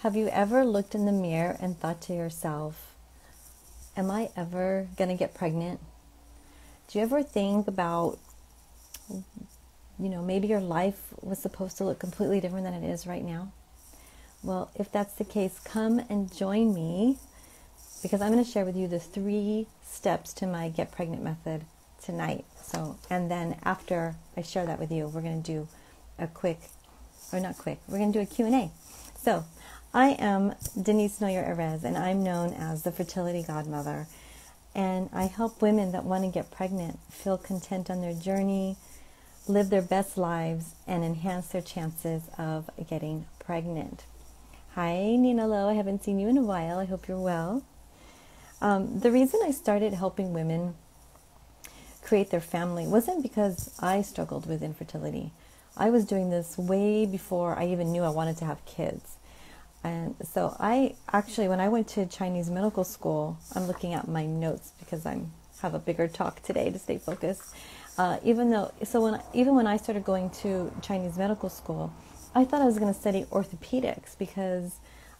Have you ever looked in the mirror and thought to yourself, am I ever going to get pregnant? Do you ever think about, maybe your life was supposed to look completely different than it is right now? Well, if that's the case, come and join me, because I'm going to share with you the 3 steps to my get pregnant method tonight. And then after I share that with you, we're going to do we're going to do a Q&A. So I am Denise Noyer Erez, and I'm known as the Fertility Godmother. And I help women that want to get pregnant feel content on their journey, live their best lives, and enhance their chances of getting pregnant. Hi, Nina Lo. I haven't seen you in a while. I hope you're well. The reason I started helping women create their family wasn't because I struggled with infertility. I was doing this way before I even knew I wanted to have kids. And so when I went to Chinese medical school, I'm looking at my notes because I have a bigger talk today to stay focused. Even when I started going to Chinese medical school, I thought I was going to study orthopedics because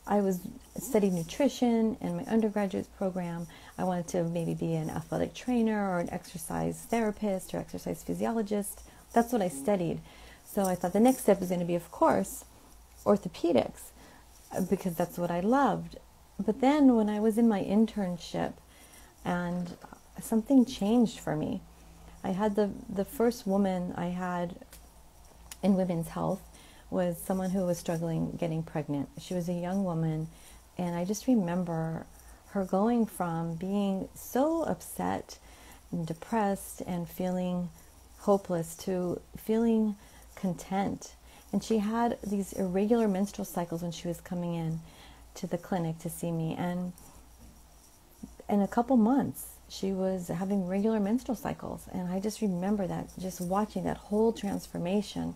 I was studying nutrition in my undergraduate program. I wanted to maybe be an athletic trainer or an exercise therapist or exercise physiologist. That's what I studied. So I thought the next step was going to be, of course, orthopedics, because that's what I loved. But then when I was in my internship, and something changed for me. I had the first woman I had in women's health was someone who was struggling getting pregnant. She was a young woman, and I just remember her going from being so upset and depressed and feeling hopeless to feeling content. And she had these irregular menstrual cycles when she was coming in to the clinic to see me. And in a couple months, she was having regular menstrual cycles. And I just remember that, just watching that whole transformation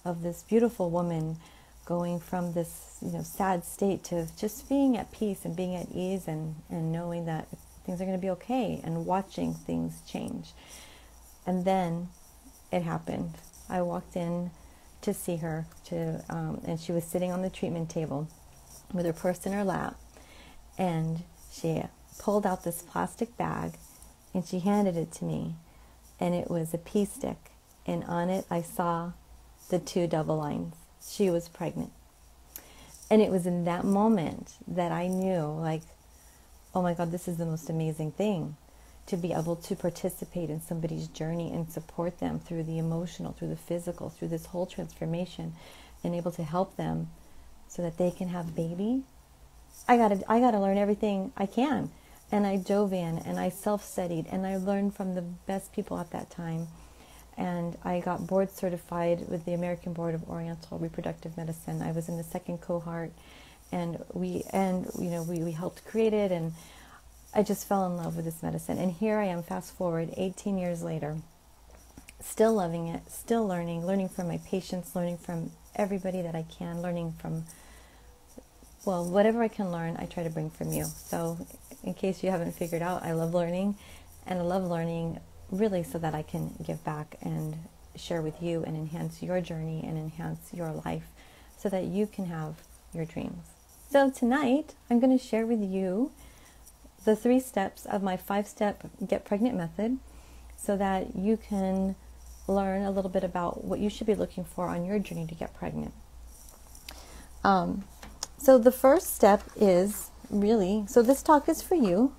of this beautiful woman going from this, sad state to just being at peace and being at ease and knowing that things are going to be okay and watching things change. And then it happened. I walked in to see her, and she was sitting on the treatment table with her purse in her lap, and she pulled out this plastic bag and she handed it to me, and it was a pea stick, and on it I saw the 2 double lines. She was pregnant. And it was in that moment that I knew, oh my God, this is the most amazing thing, to be able to participate in somebody's journey and support them through the emotional, through the physical, through this whole transformation, and able to help them so that they can have baby. I gotta learn everything I can. And I dove in and I self-studied and I learned from the best people at that time. And I got board certified with the American Board of Oriental Reproductive Medicine. I was in the 2nd cohort, and we helped create it, and I just fell in love with this medicine. And here I am, fast forward 18 years later, still loving it, still learning from my patients, learning from everybody that I can, learning from, whatever I can learn, I try to bring from you. So in case you haven't figured out, I love learning, and I love learning really so that I can give back and share with you and enhance your journey and enhance your life so that you can have your dreams. So tonight, I'm going to share with you the 3 steps of my 5-step get pregnant method so that you can learn a little bit about what you should be looking for on your journey to get pregnant. So the first step is this talk is for you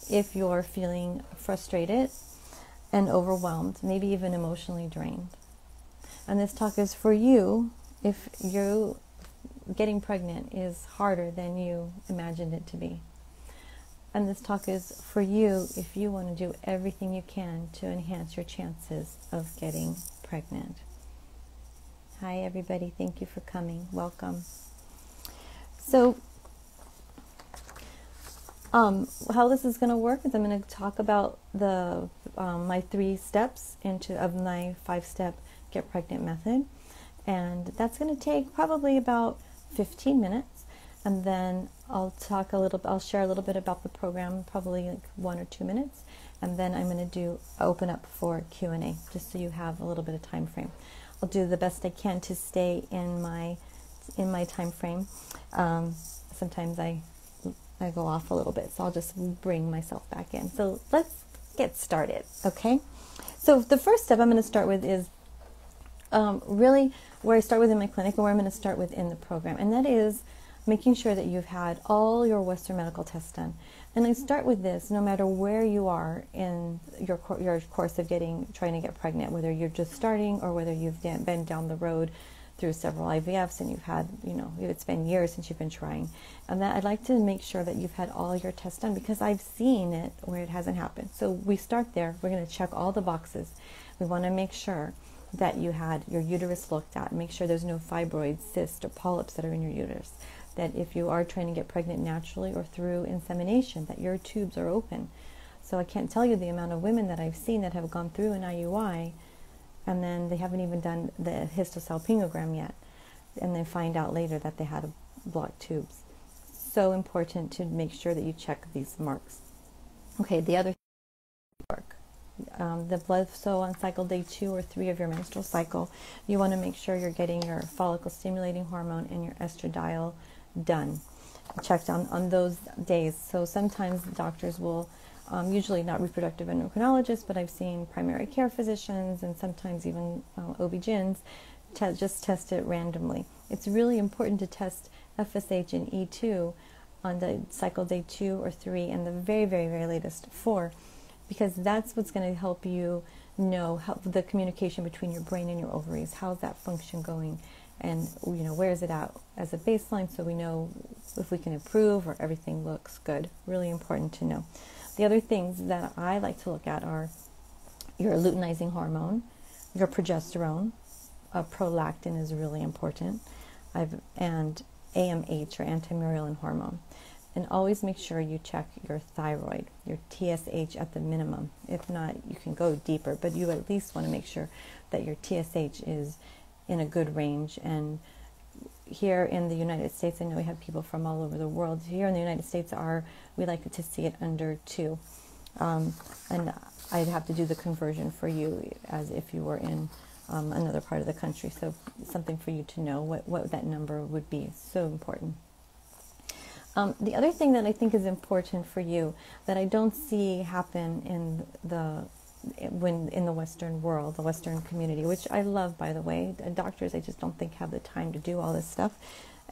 if you're feeling frustrated and overwhelmed, maybe even emotionally drained. And this talk is for you if you getting pregnant is harder than you imagined it to be. And this talk is for you if you want to do everything you can to enhance your chances of getting pregnant. Hi everybody, thank you for coming. Welcome. So, how this is going to work is I'm going to talk about my 3 steps of my 5-step get pregnant method, and that's going to take probably about 15 minutes, and then I'll share a little bit about the program, probably 1 or 2 minutes, and then I'm going to open up for Q&A, just so you have a little bit of time frame. I'll do the best I can to stay in my time frame. sometimes I go off a little bit, so I'll just bring myself back in. So let's get started, okay? So the first step I'm going to start with is really where I start with in my clinic and where I'm going to start with in the program, and that is making sure that you've had all your Western medical tests done. And I start with this no matter where you are in your course of trying to get pregnant, whether you're just starting or whether you've been down the road through several IVFs and you've had, it's been years since you've been trying. And that I'd like to make sure that you've had all your tests done, because I've seen it where it hasn't happened. So we start there. We're going to check all the boxes. We want to make sure that you had your uterus looked at, make sure there's no fibroids, cysts, or polyps that are in your uterus. That if you are trying to get pregnant naturally or through insemination, that your tubes are open. So I can't tell you the amount of women that I've seen that have gone through an IUI and then they haven't even done the histosalpingogram yet, and they find out later that they had blocked tubes. So important to make sure that you check these marks. Okay, the other work. The blood flow on cycle day 2 or 3 of your menstrual cycle, you want to make sure you're getting your follicle stimulating hormone and your estradiol done, checked on those days. So sometimes doctors will, usually not reproductive endocrinologists, but I've seen primary care physicians and sometimes even OB-GYNs just test it randomly. It's really important to test FSH and E2 on the cycle day 2 or 3 and the very, very, very latest 4, because that's what's going to help you know how the communication between your brain and your ovaries, how's that function going, and where is it at as a baseline, so we know if we can improve or everything looks good. Really important to know. The other things that I like to look at are your luteinizing hormone, your progesterone, prolactin is really important, and AMH or anti-Mullerian hormone. And always make sure you check your thyroid, your TSH at the minimum. If not, you can go deeper, but you at least want to make sure that your TSH is in a good range. And here in the United States, I know we have people from all over the world. Here in the United States, we like to see it under 2. And I'd have to do the conversion for you as if you were in another part of the country. So something for you to know what that number would be. So important. The other thing that I think is important for you that I don't see happen in the Western world, the Western community, which I love, by the way. Doctors, I just don't think have the time to do all this stuff.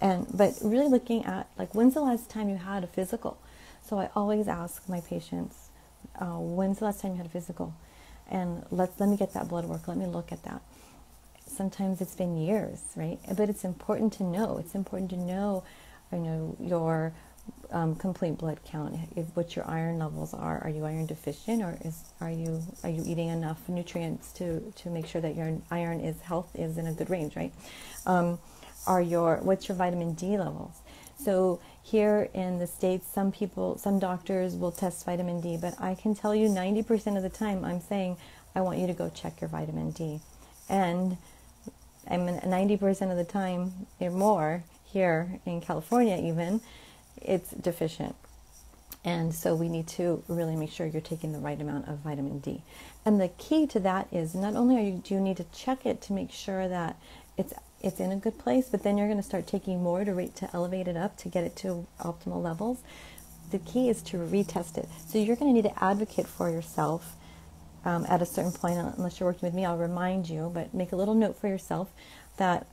But really looking at, like, when's the last time you had a physical? So I always ask my patients, when's the last time you had a physical? And let me get that blood work. Let me look at that. Sometimes it's been years, right? But it's important to know. It's important to know your complete blood count, what your iron levels are. Are you iron deficient, or are you eating enough nutrients to make sure that your iron is in a good range, right? What's your vitamin D levels? So here in the States, some doctors will test vitamin D, but I can tell you 90% of the time I'm saying, I want you to go check your vitamin D. And 90% of the time or more, here in California even, it's deficient. And so we need to really make sure you're taking the right amount of vitamin D. And the key to that is not only do you need to check it to make sure that it's in a good place, but then you're going to start taking more to elevate it up to get it to optimal levels. The key is to retest it. So you're going to need to advocate for yourself at a certain point. Unless you're working with me, I'll remind you, but make a little note for yourself that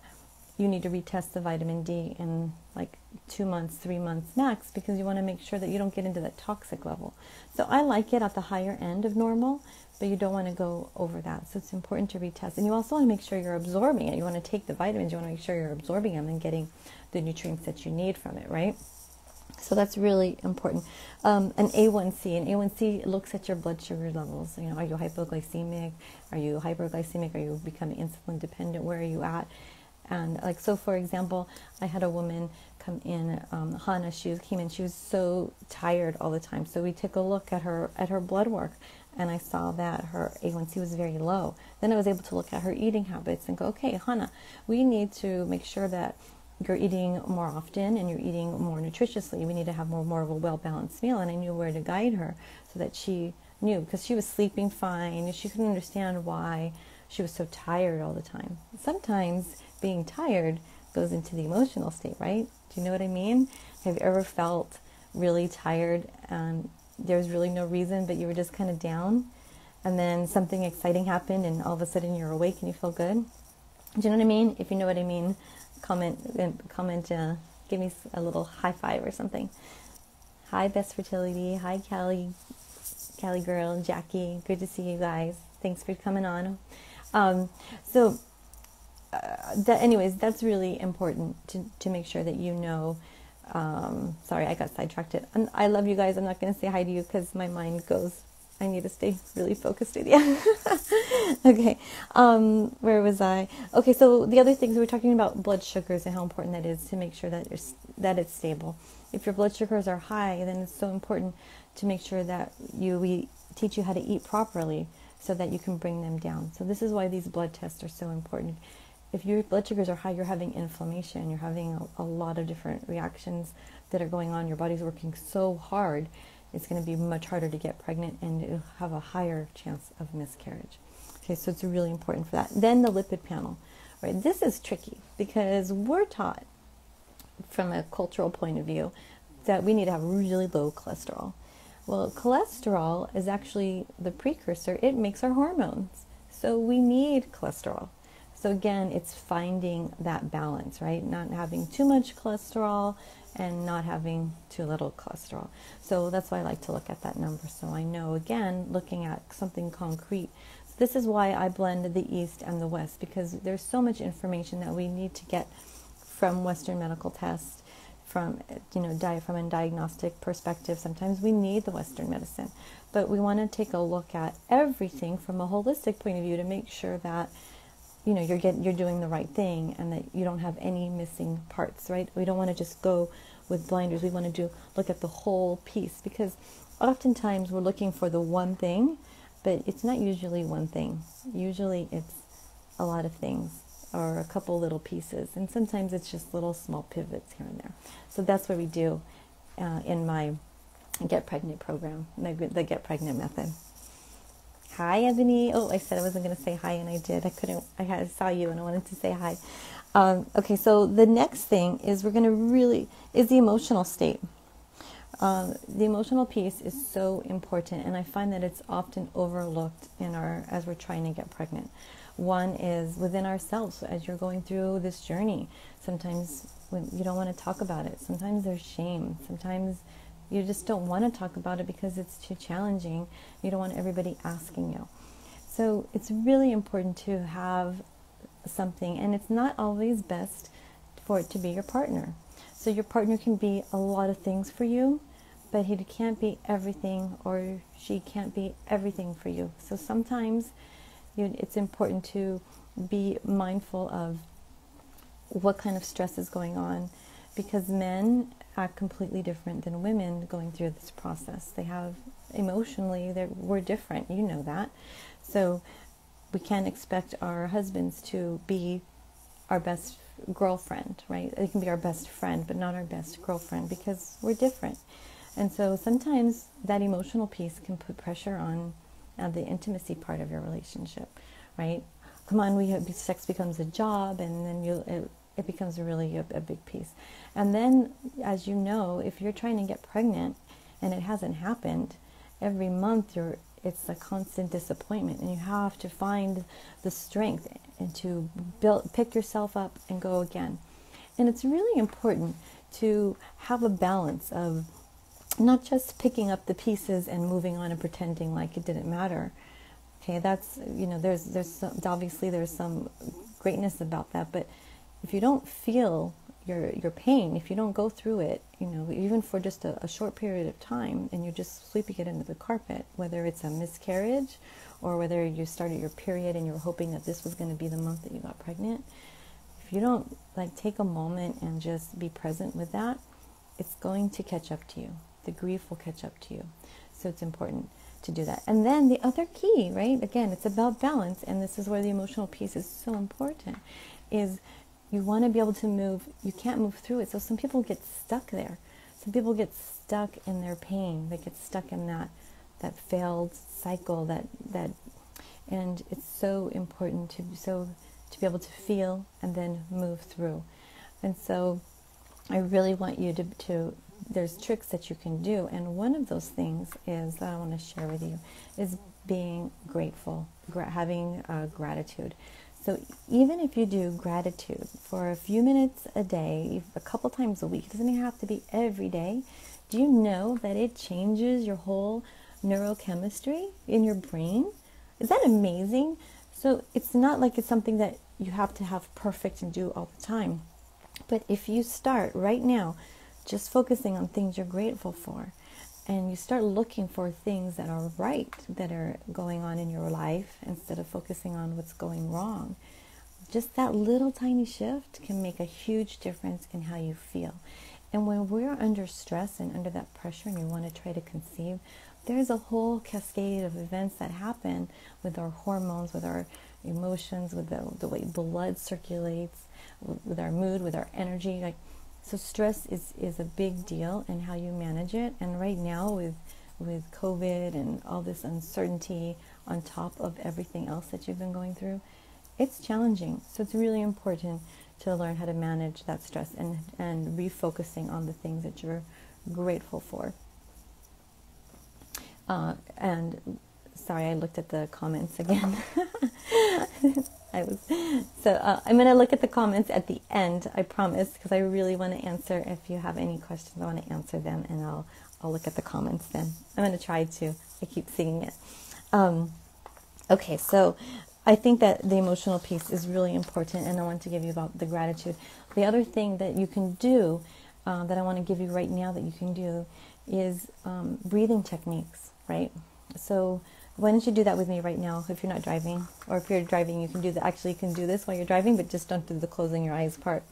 you need to retest the vitamin D in like 2 months, 3 months max, because you want to make sure that you don't get into that toxic level. So I like it at the higher end of normal, but you don't want to go over that. So it's important to retest. And you also want to make sure you're absorbing it. You want to take the vitamins, you want to make sure you're absorbing them and getting the nutrients that you need from it, right? So that's really important. An A1C looks at your blood sugar levels. Are you hypoglycemic? Are you hyperglycemic? Are you becoming insulin dependent? Where are you at? And so for example, I had a woman come in, Hannah, she was so tired all the time. So we took a look at her blood work, and I saw that her A1C was very low. Then I was able to look at her eating habits and go, okay, Hannah, we need to make sure that you're eating more often and you're eating more nutritiously. We need to have more of a well-balanced meal. And I knew where to guide her so that she knew, because she was sleeping fine. She couldn't understand why she was so tired all the time. Sometimes being tired goes into the emotional state, right? Do you know what I mean? Have you ever felt really tired and there's really no reason, but you were just kind of down, and then something exciting happened and all of a sudden you're awake and you feel good? Do you know what I mean? If you know what I mean, comment, give me a little high five or something. Hi, Best Fertility. Hi, Callie girl, Jackie. Good to see you guys. Thanks for coming on. Anyways, that's really important to make sure that you know. Sorry, I got sidetracked. And I love you guys. I'm not going to say hi to you because my mind goes. I need to stay really focused with you. Okay. Where was I? Okay. So the other things we were talking about blood sugars and how important that is to make sure that it's stable. If your blood sugars are high, then it's so important to make sure that we teach you how to eat properly so that you can bring them down. So this is why these blood tests are so important. If your blood sugars are high, you're having inflammation, you're having a lot of different reactions that are going on, your body's working so hard, it's going to be much harder to get pregnant and it'll have a higher chance of miscarriage. Okay, so it's really important for that. Then the lipid panel, right? This is tricky because we're taught from a cultural point of view that we need to have really low cholesterol. Well, cholesterol is actually the precursor. It makes our hormones. So we need cholesterol. So again, it's finding that balance, right? Not having too much cholesterol and not having too little cholesterol. So that's why I like to look at that number. So I know, again, looking at something concrete. So this is why I blend the East and the West, because there's so much information that we need to get from Western medical tests, from from a diagnostic perspective. Sometimes we need the Western medicine, but we want to take a look at everything from a holistic point of view to make sure that you're doing the right thing and that you don't have any missing parts, right? We don't want to just go with blinders. We want to look at the whole piece, because oftentimes we're looking for the one thing, but it's not usually one thing. Usually it's a lot of things or a couple little pieces, and sometimes it's just little small pivots here and there. So that's what we do in my Get Pregnant program, the Get Pregnant method. Hi, Ebony. Oh, I said I wasn't going to say hi, and I did. I saw you, and I wanted to say hi. Okay, so the next thing is is the emotional state. The emotional piece is so important, and I find that it's often overlooked as we're trying to get pregnant. One is within ourselves as you're going through this journey. Sometimes when you don't want to talk about it. Sometimes there's shame. Sometimes you just don't want to talk about it because it's too challenging. You don't want everybody asking you. So it's really important to have something, and it's not always best for it to be your partner. So your partner can be a lot of things for you, but he can't be everything, or she can't be everything for you. So sometimes it's important to be mindful of what kind of stress is going on, because men act completely different than women going through this process. They have emotionally, we're different, you know that. So we can't expect our husbands to be our best girlfriend, right? They can be our best friend, but not our best girlfriend, because we're different. And so sometimes that emotional piece can put pressure on the intimacy part of your relationship, right? Come on, sex becomes a job, and then it becomes really a big piece. And then, as you know, if you're trying to get pregnant and it hasn't happened, every month it's a constant disappointment, and you have to find the strength and to pick yourself up and go again. And it's really important to have a balance of not just picking up the pieces and moving on and pretending like it didn't matter. Okay, that's, there's some greatness about that, but if you don't feel your pain, if you don't go through it, even for just a short period of time, and you're just sweeping it into the carpet, whether it's a miscarriage or whether you started your period and you were hoping that this was going to be the month that you got pregnant, if you don't take a moment and just be present with that, it's going to catch up to you. The grief will catch up to you. So it's important to do that. And then the other key, right? Again, it's about balance, and this is where the emotional piece is so important, is you want to be able to move. You can't move through it. So some people get stuck there. Some people get stuck in their pain. They get stuck in that failed cycle, and it's so important to be able to feel and then move through. And so I really want you to there's tricks that you can do, and one of those things is that I want to share with you is being grateful, having gratitude. So even if you do gratitude for a few minutes a day, a couple times a week, it doesn't even have to be every day. Do you know that it changes your whole neurochemistry in your brain? Is that amazing? So it's not like it's something that you have to have perfect and do all the time. But if you start right now just focusing on things you're grateful for, and you start looking for things that are right, that are going on in your life, instead of focusing on what's going wrong, just that little tiny shift can make a huge difference in how you feel. And when we're under stress and under that pressure and you want to try to conceive, there's a whole cascade of events that happen with our hormones, with our emotions, with the way blood circulates, with our mood, with our energy. So stress is a big deal in how you manage it. And right now with COVID and all this uncertainty on top of everything else that you've been going through, it's challenging. So it's really important to learn how to manage that stress and refocusing on the things that you're grateful for. And sorry, I looked at the comments again. I'm going to look at the comments at the end, I promise, because I really want to answer. If you have any questions, I want to answer them, and I'll look at the comments then. I'm going to try to. I keep seeing it. Okay, so I think that the emotional piece is really important, and I want to give you about the gratitude. The other thing that you can do, that I want to give you right now that you can do, is breathing techniques, right? So why don't you do that with me right now if you're not driving, or if you're driving, you can do that. Actually, you can do this while you're driving, but just don't do the closing your eyes part.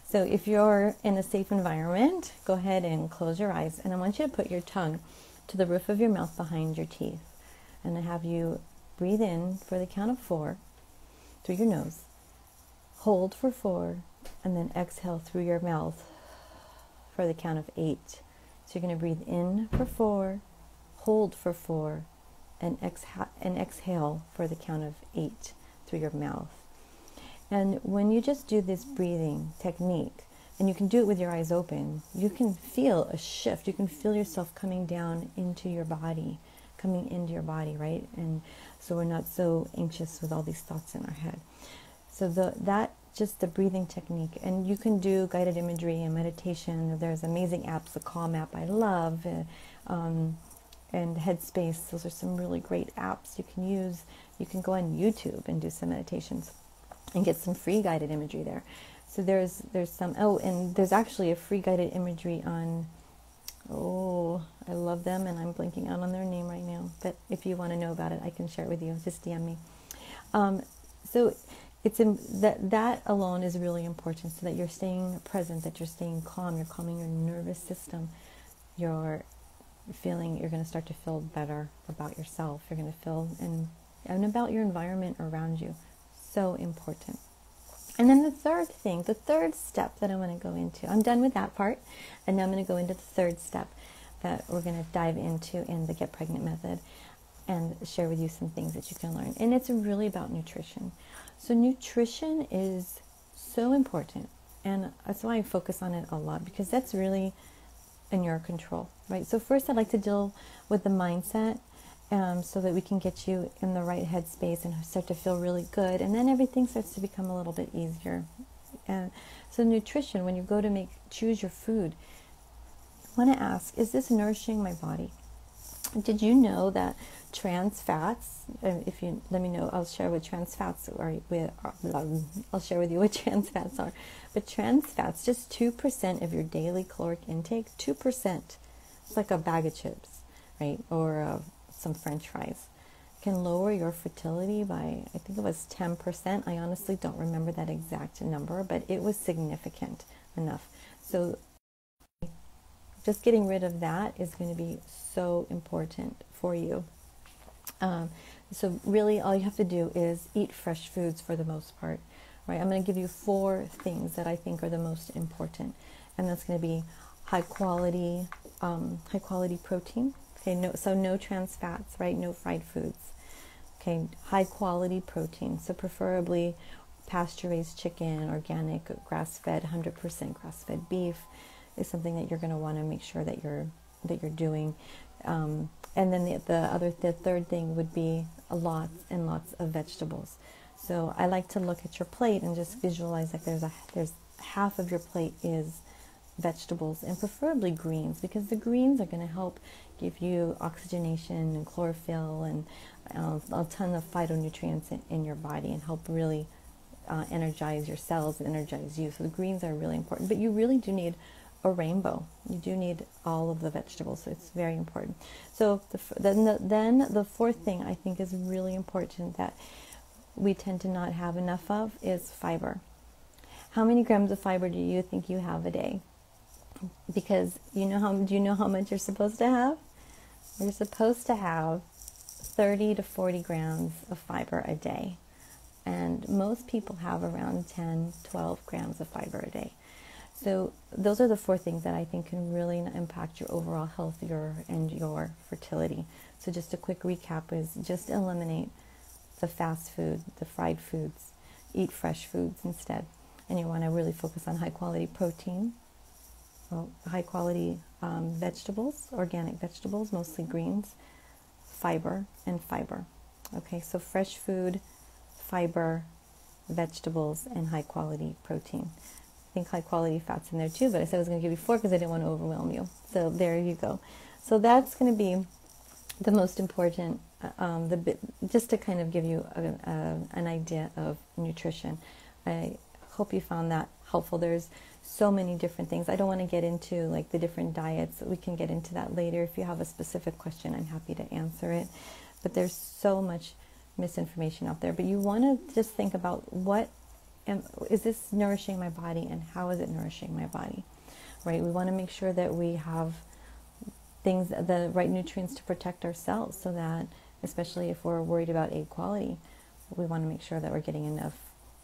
So if you're in a safe environment, go ahead and close your eyes, and I want you to put your tongue to the roof of your mouth behind your teeth, and I have you breathe in for the count of 4 through your nose, hold for 4, and then exhale through your mouth for the count of 8. So you're going to breathe in for 4, hold for 4, and exhale for the count of 8 through your mouth. And when you just do this breathing technique, and you can do it with your eyes open, you can feel a shift. You can feel yourself coming down into your body, right? And so we're not so anxious with all these thoughts in our head. So just the breathing technique. And you can do guided imagery and meditation. There's amazing apps, the Calm app I love, and Headspace. Those are some really great apps you can use. You can go on YouTube and do some meditations and get some free guided imagery there. So there's some, and there's actually a free guided imagery on, I love them, and I'm blanking out on their name right now. But if you want to know about it, I can share it with you. Just DM me. So it's that alone is really important, so that you're staying present, that you're staying calm, you're calming your nervous system, you're going to start to feel better about yourself. You're going to feel and about your environment around you. So important. And then the third step that I want to go into, I'm done with that part, and now I'm going to go into the third step that we're going to dive into in the Get Pregnant method and share with you some things that you can learn. And it's really about nutrition. So nutrition is so important, and that's why I focus on it a lot, because that's really in your control, right? So first I'd like to deal with the mindset, so that we can get you in the right headspace and start to feel really good, and then everything starts to become a little bit easier. And so nutrition, when you go to choose your food, I want to ask, is this nourishing my body? Did you know that trans fats, if you let me know, I'll share what trans fats are. I'll share with you what trans fats are. But trans fats, just 2% of your daily caloric intake, 2%. It's like a bag of chips, right? Or some French fries, can lower your fertility by, I think it was 10%. I honestly don't remember that exact number, but it was significant enough. So just getting rid of that is going to be so important for you. So really all you have to do is eat fresh foods for the most part, right? I'm going to give you 4 things that I think are the most important, and that's going to be high quality protein. Okay, no trans fats, right? No fried foods. Okay, high quality protein. So preferably pasture-raised chicken, organic, grass-fed, 100% grass-fed beef is something that you're going to want to make sure that you're doing. And then the third thing would be lots and lots of vegetables. So I like to look at your plate and just visualize like there's half of your plate is vegetables, and preferably greens, because the greens are going to help give you oxygenation and chlorophyll and a ton of phytonutrients in your body, and help really energize your cells and energize you. So the greens are really important, but you really do need a rainbow. You do need all of the vegetables, so it's very important. So then the fourth thing I think is really important that we tend to not have enough of is fiber. How many grams of fiber do you think you have a day? Because do you know how much you're supposed to have? You're supposed to have 30 to 40 grams of fiber a day. And most people have around 10, 12 grams of fiber a day. So those are the four things that I think can really impact your overall health and your fertility. So just a quick recap is just eliminate the fast food, the fried foods, eat fresh foods instead. And you want to really focus on high quality protein, high quality vegetables, organic vegetables, mostly greens, fiber, and fiber. Okay, so fresh food, fiber, vegetables, and high quality protein. I think high quality fats in there too, but I said I was going to give you 4 because I didn't want to overwhelm you. So there you go. So that's going to be the most important, just to kind of give you an idea of nutrition. I hope you found that helpful. There's so many different things. I don't want to get into like the different diets. We can get into that later. If you have a specific question, I'm happy to answer it. But there's so much misinformation out there. But you want to just think about is this nourishing my body, and how is it nourishing my body, right? We want to make sure that we have the right nutrients to protect our cells, so that, especially if we're worried about egg quality, we want to make sure that we're getting enough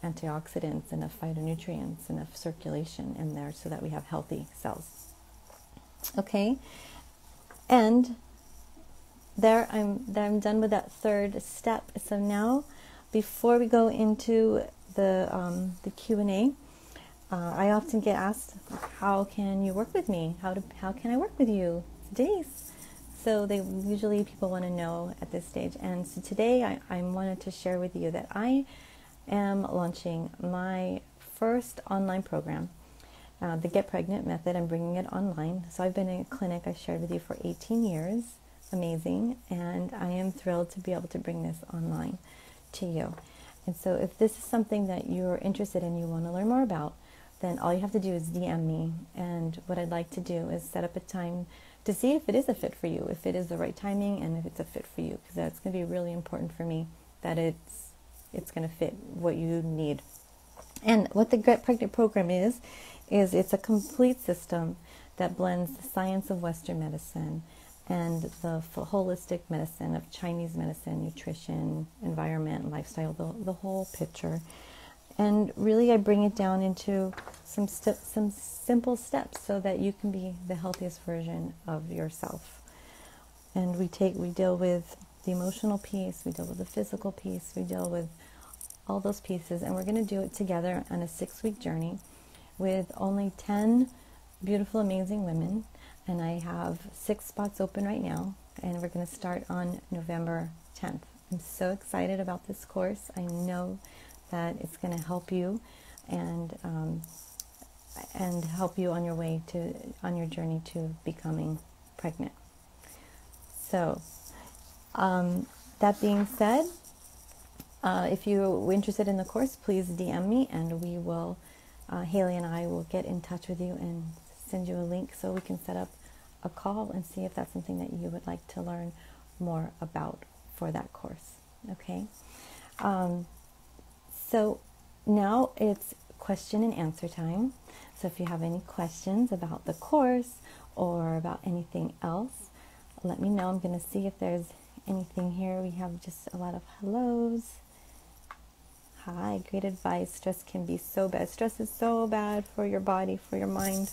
antioxidants, enough phytonutrients, enough circulation in there, so that we have healthy cells. Okay, and there I'm done with that third step. So now, before we go into the Q&A, I often get asked, how can you work with me? How can I work with you? Denise. So people want to know at this stage. And so today I wanted to share with you that I am launching my first online program, the Get Pregnant Method. I'm bringing it online. So I've been in a clinic I shared with you for 18 years. Amazing. And I am thrilled to be able to bring this online to you. And so if this is something that you're interested in, you want to learn more about, then all you have to do is DM me. And what I'd like to do is set up a time to see if it is a fit for you, if it is the right timing, and if it's a fit for you, because that's going to be really important for me, that it's going to fit what you need. And what the Get Pregnant program is it's a complete system that blends the science of Western medicine and the holistic medicine of Chinese medicine, nutrition, environment, lifestyle, the whole picture. And really I bring it down into some simple steps so that you can be the healthiest version of yourself. And we deal with the emotional piece, we deal with the physical piece, we deal with all those pieces, and we're going to do it together on a 6-week journey with only 10 beautiful, amazing women. And I have 6 spots open right now, and we're going to start on November 10th. I'm so excited about this course. I know that it's going to help you and help you on your journey to becoming pregnant. So, that being said, if you're interested in the course, please DM me, and we will, Haley and I will get in touch with you and send you a link so we can set up a call and see if that's something that you would like to learn more about for that course. Okay. So now it's question and answer time. So if you have any questions about the course or about anything else, let me know. I'm going to see if there's anything here. We have just a lot of hellos. Hi, great advice. Stress can be so bad. Stress is so bad for your body, for your mind.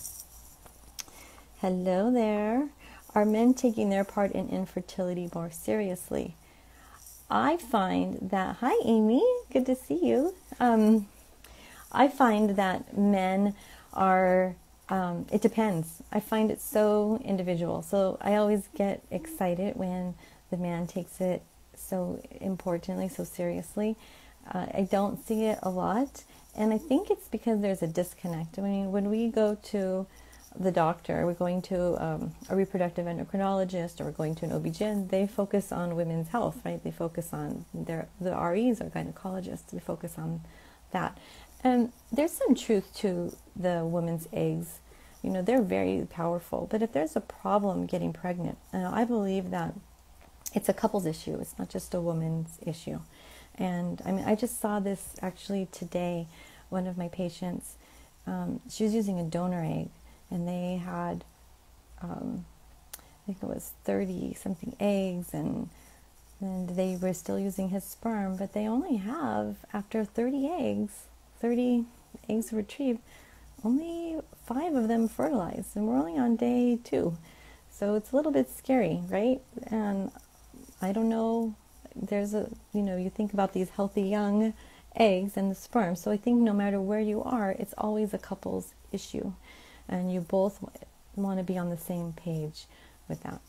Hello there. Are men taking their part in infertility more seriously? I find that, hi Amy, good to see you. I find that men are, it depends. I find it so individual. So I always get excited when the man takes it so importantly, so seriously. I don't see it a lot. And I think it's because there's a disconnect. I mean, when we go to the doctor, we're going to a reproductive endocrinologist, or we're going to an OB-GYN, they focus on women's health, right? They focus on the REs, or gynecologists, they focus on that. And there's some truth to the woman's eggs. You know, they're very powerful. But if there's a problem getting pregnant, I believe that it's a couple's issue. It's not just a woman's issue. And I mean, I just saw this actually today. One of my patients, she was using a donor egg, and they had, I think it was 30 something eggs, and they were still using his sperm, but they only have, after 30 eggs retrieved, only 5 of them fertilized, and we're only on day 2. So it's a little bit scary, right? And I don't know, there's a, you think about these healthy young eggs and the sperm. So I think no matter where you are, it's always a couple's issue. And you both want to be on the same page with that.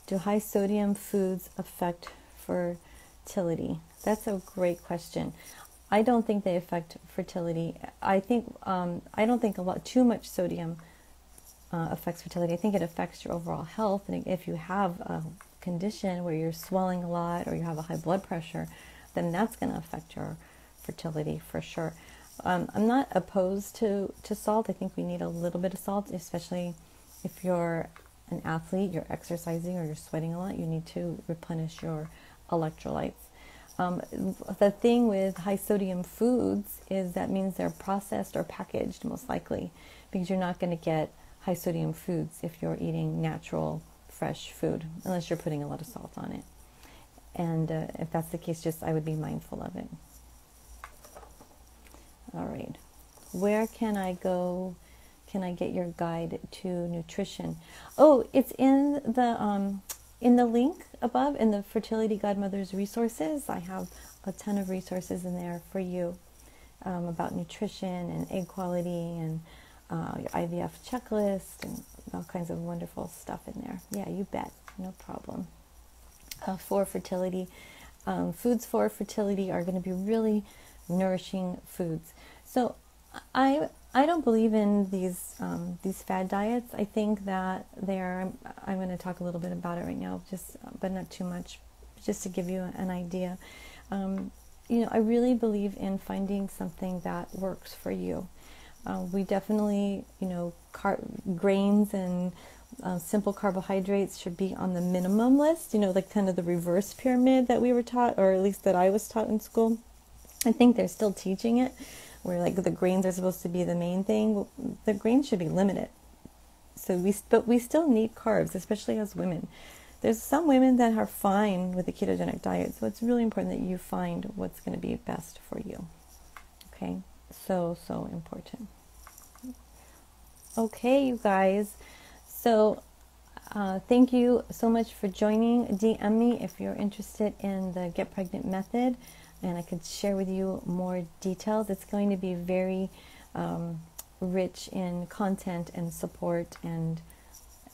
Do high sodium foods affect fertility? That's a great question. I don't think they affect fertility. I don't think too much sodium affects fertility. I think it affects your overall health. And if you have a condition where you're swelling a lot, or you have a high blood pressure, then that's going to affect your fertility for sure. I'm not opposed to salt. I think we need a little bit of salt, especially if you're an athlete, you're exercising, or you're sweating a lot. You need to replenish your electrolytes. The thing with high sodium foods is that means they're processed or packaged, most likely, because you're not going to get high sodium foods if you're eating natural, fresh food, unless you're putting a lot of salt on it. And if that's the case, I would be mindful of it. All right. Where can I go? Can I get your guide to nutrition? Oh, it's in the link above, in the Fertility Godmother's resources. I have a ton of resources in there for you about nutrition and egg quality, and your IVF checklist, and all kinds of wonderful stuff in there. Yeah, you bet. No problem. For fertility, foods for fertility are going to be really nourishing foods. So I don't believe in these fad diets. I think that I'm going to talk a little bit about it right now, but not too much, just to give you an idea. I really believe in finding something that works for you. We definitely, grains and simple carbohydrates should be on the minimum list, like kind of the reverse pyramid that we were taught, or at least that I was taught in school. I think they're still teaching it, where like the grains are supposed to be the main thing. The grains should be limited. But we still need carbs, especially as women. There's some women that are fine with the ketogenic diet, so it's really important that you find what's going to be best for you. Okay, so important. Okay, you guys. So thank you so much for joining. DM me if you're interested in the Get Pregnant method, and I could share with you more details. It's going to be very rich in content and support, and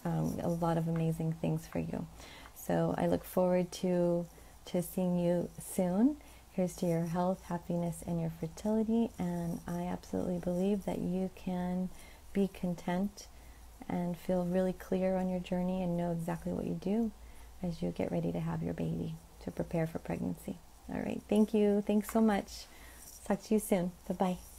a lot of amazing things for you. So I look forward to seeing you soon. Here's to your health, happiness, and your fertility. And I absolutely believe that you can be content and feel really clear on your journey and know exactly what you do as you get ready to have your baby, to prepare for pregnancy. All right. Thank you. Thanks so much. Talk to you soon. Bye-bye.